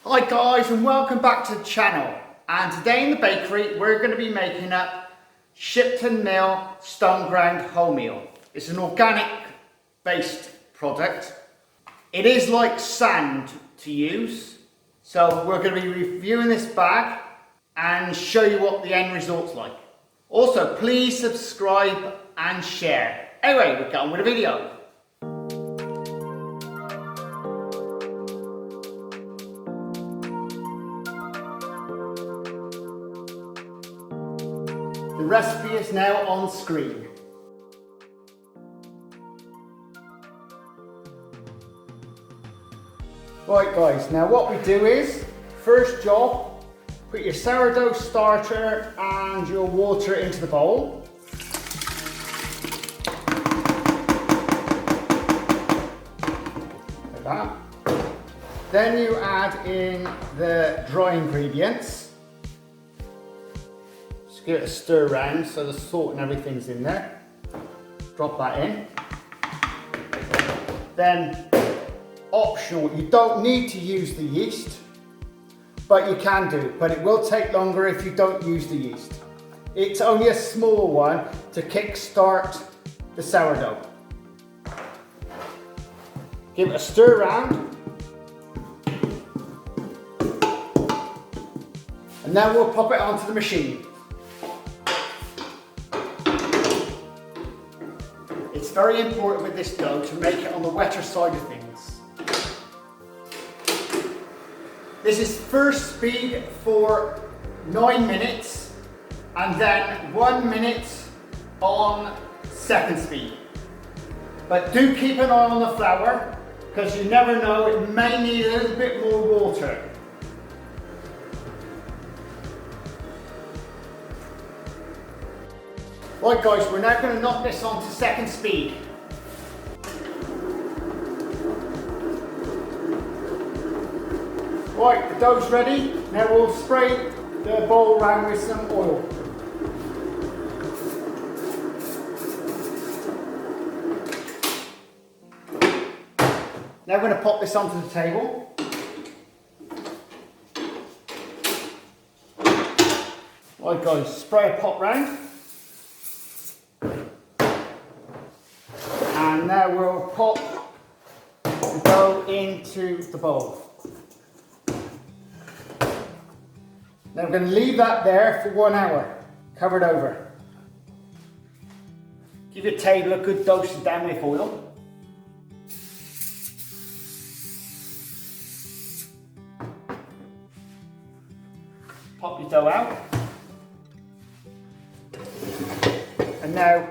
Hi guys, and welcome back to the channel. And today in the bakery we're going to be making up Shipton Mill Stoneground Wholemeal. It's an organic based product. It is like sand to use, so we're going to be reviewing this bag and show you what the end result's like. Also, please subscribe and share. Anyway, we're going with the video. The recipe is now on screen. Right guys, now what we do is, first job, put your sourdough starter and your water into the bowl. Like that. Then you add in the dry ingredients. Give it a stir around so the salt and everything's in there. Drop that in. Then, optional, you don't need to use the yeast, but you can do, but it will take longer if you don't use the yeast. It's only a small one to kick-start the sourdough. Give it a stir around. And then we'll pop it onto the machine. It's very important with this dough to make it on the wetter side of things. This is first speed for 9 minutes and then 1 minute on second speed. But do keep an eye on the flour because you never know, it may need a little bit more water. Right guys, we're now going to knock this on to second speed. Right, the dough's ready. Now we'll spray the bowl around with some oil. Now we're going to pop this onto the table. Right guys, spray a pot round. And now we'll pop the dough into the bowl. Now we're going to leave that there for 1 hour, covered over. Give your table a good dosing down with oil. Pop your dough out. And now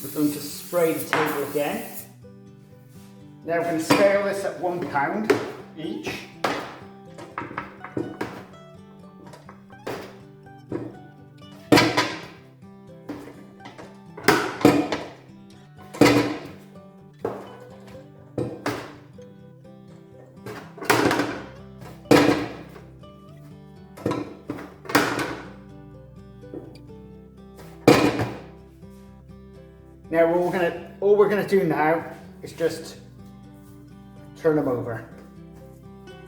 we're going to spray the table again. Now we're going to scale this at £1 each. Now all we're gonna do now is just turn them over. Just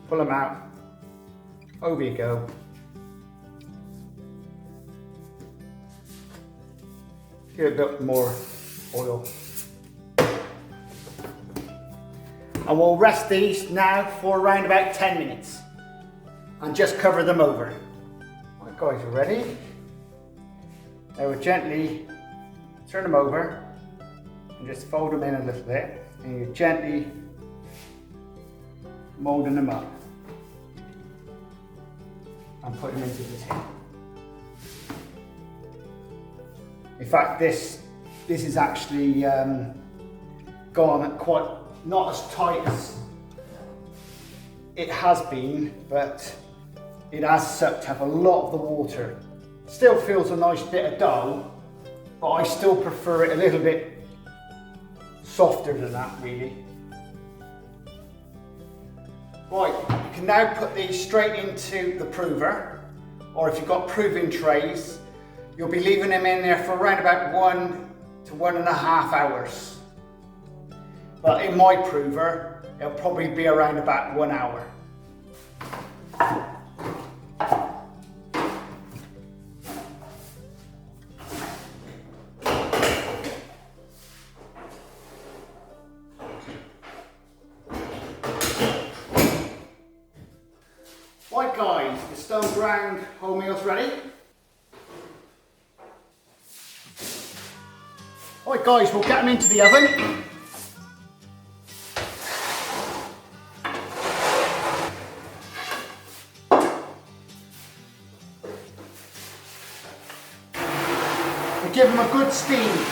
pull them out. Over you go. Give it a bit more oil. And we'll rest these now for around about 10 minutes and just cover them over. Right guys, you ready? Now we'll gently turn them over and just fold them in a little bit, and you're gently moulding them up and put them into the tin. In fact, this is actually gone quite, not as tight as it has been, but it has sucked up a lot of the water. Still feels a nice bit of dough, but I still prefer it a little bit softer than that, really. Right, you can now put these straight into the prover, or if you've got proving trays, you'll be leaving them in there for around about 1 to 1.5 hours. but in my prover, it'll probably be around about 1 hour. Right guys, the stone ground wholemeal's ready. Right guys, we'll get them into the oven. We'll give them a good steam.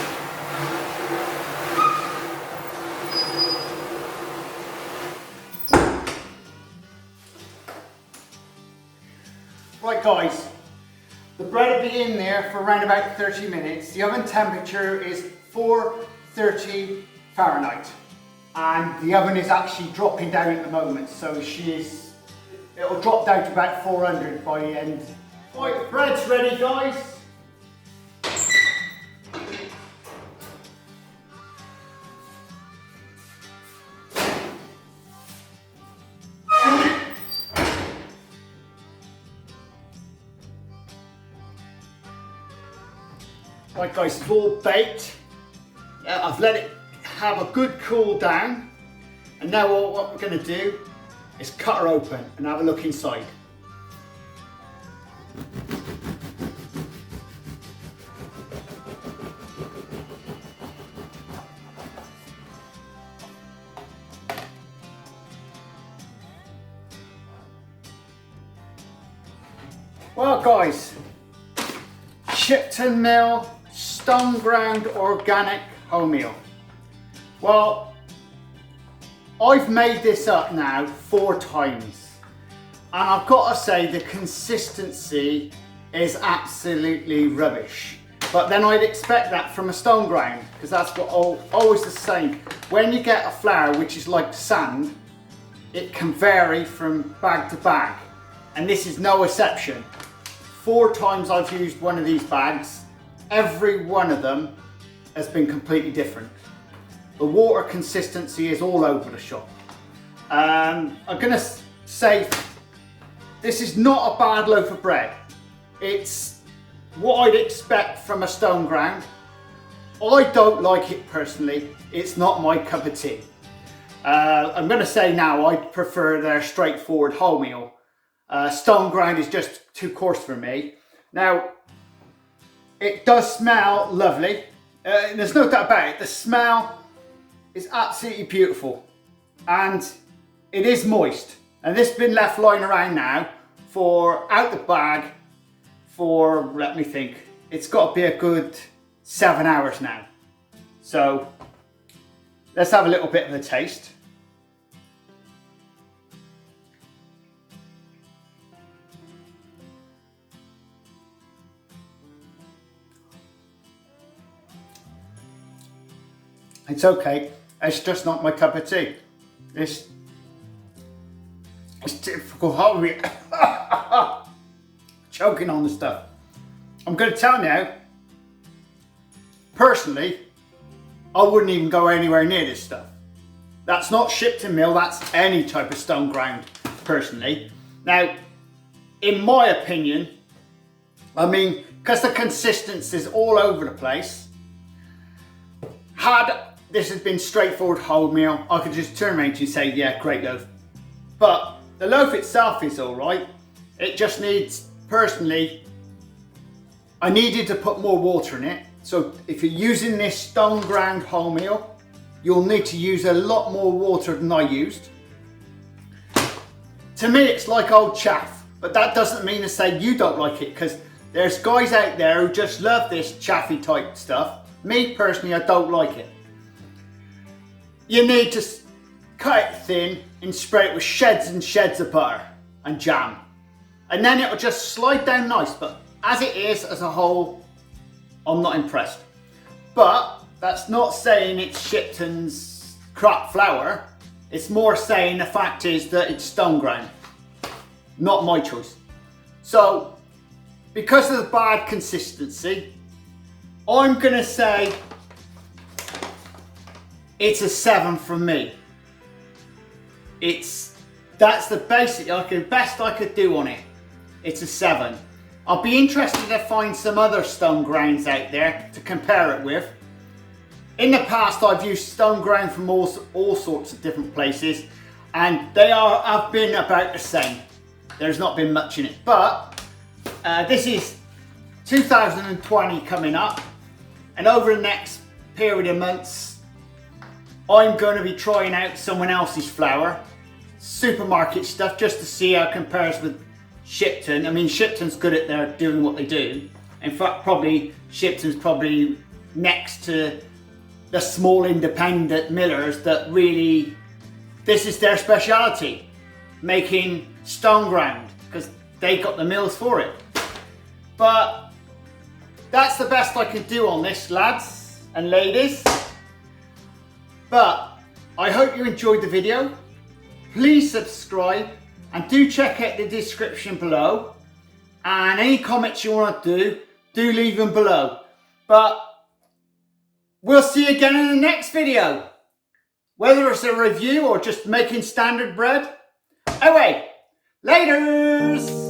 Right guys, the bread will be in there for around about 30 minutes. The oven temperature is 430 Fahrenheit, and the oven is actually dropping down at the moment, so it'll drop down to about 400 by the end. Right, the bread's ready guys. Right guys, it's all baked. I've let it have a good cool down, and now what we're going to do is cut her open and have a look inside. Well guys, Shipton Mill Stoneground Organic Wholemeal. Well, I've made this up now 4 times, and I've got to say the consistency is absolutely rubbish. But then I'd expect that from a stone ground, because that's what always the same. When you get a flour which is like sand, it can vary from bag to bag, and this is no exception. 4 times I've used one of these bags. Every one of them has been completely different. The water consistency is all over the shop. I'm gonna say this is not a bad loaf of bread. It's what I'd expect from a stone ground. I don't like it personally. It's not my cup of tea. I'm gonna say now I prefer their straightforward wholemeal. Stone ground is just too coarse for me. Now, it does smell lovely. There's no doubt about it. The smell is absolutely beautiful, and it is moist. And this has been left lying around now for out the bag for, let me think, it's got to be a good 7 hours now. So let's have a little bit of a taste. It's okay, it's just not my cup of tea. It's difficult, hungry. Choking on the stuff. I'm going to tell now, personally, I wouldn't even go anywhere near this stuff. That's not Shipton Mill, that's any type of stone ground, personally. Now, in my opinion, I mean, because the consistency is all over the place, had this has been straightforward wholemeal, I could just turn around to you and say, yeah, great loaf. But the loaf itself is all right. It just needs, personally, I needed to put more water in it. So if you're using this stone ground wholemeal, you'll need to use a lot more water than I used. To me, it's like old chaff, but that doesn't mean to say you don't like it, because there's guys out there who just love this chaffy type stuff. Me personally, I don't like it. You need to cut it thin and spray it with sheds and sheds of butter and jam. And then it'll just slide down nice, but as it is as a whole, I'm not impressed. But that's not saying it's Shipton's crap flour. It's more saying the fact is that it's stone ground. Not my choice. So, because of the bad consistency, I'm gonna say it's a 7 from me. That's the basic, best I could do on it. It's a 7. I'll be interested to find some other stone grounds out there to compare it with. In the past, I've used stone ground from all sorts of different places, and they have been about the same. There's not been much in it, but this is 2020 coming up, and over the next period of months, I'm going to be trying out someone else's flour, supermarket stuff, just to see how it compares with Shipton. I mean, Shipton's good at their doing what they do. In fact, probably Shipton's probably next to the small independent millers that really, this is their speciality, making stone ground, because they got the mills for it. But that's the best I can do on this, lads and ladies. But I hope you enjoyed the video. Please subscribe and do check out the description below. And any comments you want to do leave them below. But we'll see you again in the next video. Whether it's a review or just making standard bread. Anyway, laters!